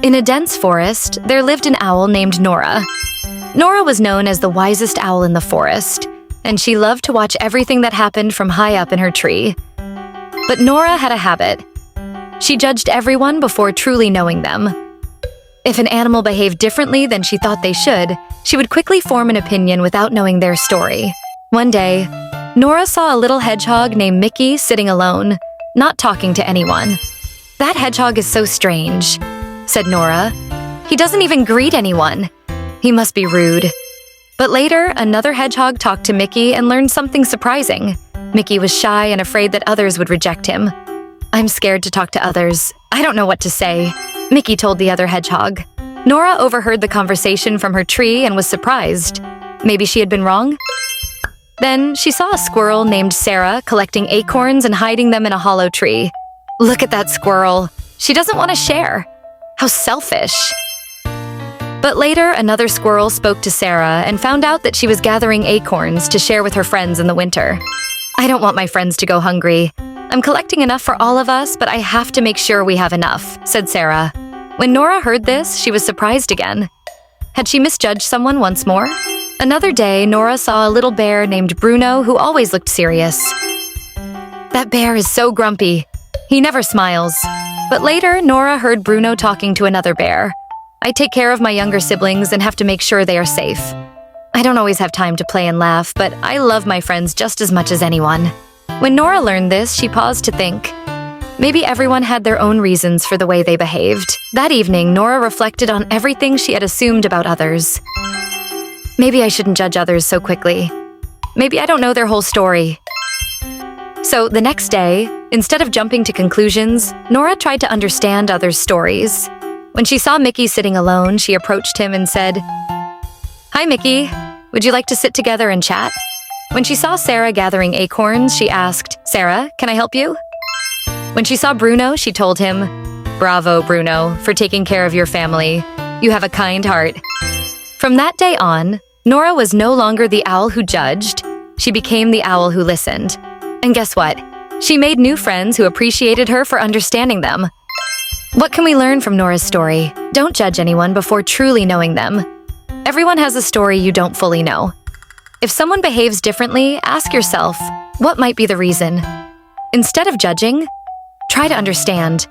In a dense forest, there lived an owl named Nora. Nora was known as the wisest owl in the forest, and she loved to watch everything that happened from high up in her tree. But Nora had a habit. She judged everyone before truly knowing them. If an animal behaved differently than she thought they should, she would quickly form an opinion without knowing their story. One day, Nora saw a little hedgehog named Mickey sitting alone, not talking to anyone. "That hedgehog is so strange," said Nora. "He doesn't even greet anyone. He must be rude." But later, another hedgehog talked to Mickey and learned something surprising. Mickey was shy and afraid that others would reject him. "I'm scared to talk to others. I don't know what to say," Mickey told the other hedgehog. Nora overheard the conversation from her tree and was surprised. Maybe she had been wrong? Then she saw a squirrel named Sarah collecting acorns and hiding them in a hollow tree. "Look at that squirrel. She doesn't want to share. How selfish." But later, another squirrel spoke to Sarah and found out that she was gathering acorns to share with her friends in the winter. "I don't want my friends to go hungry. I'm collecting enough for all of us, but I have to make sure we have enough," said Sarah. When Nora heard this, she was surprised again. Had she misjudged someone once more? Another day, Nora saw a little bear named Bruno who always looked serious. "That bear is so grumpy. He never smiles." But later, Nora heard Bruno talking to another bear. "I take care of my younger siblings and have to make sure they are safe. I don't always have time to play and laugh, but I love my friends just as much as anyone." When Nora learned this, she paused to think. Maybe everyone had their own reasons for the way they behaved. That evening, Nora reflected on everything she had assumed about others. Maybe I shouldn't judge others so quickly. Maybe I don't know their whole story. So the next day, instead of jumping to conclusions, Nora tried to understand others' stories. When she saw Mickey sitting alone, she approached him and said, "Hi, Mickey. Would you like to sit together and chat?" When she saw Sarah gathering acorns, she asked, "Sarah, can I help you?" When she saw Bruno, she told him, "Bravo, Bruno, for taking care of your family. You have a kind heart." From that day on, Nora was no longer the owl who judged. She became the owl who listened. And guess what? She made new friends who appreciated her for understanding them. What can we learn from Nora's story? Don't judge anyone before truly knowing them. Everyone has a story you don't fully know. If someone behaves differently, ask yourself, what might be the reason? Instead of judging, try to understand.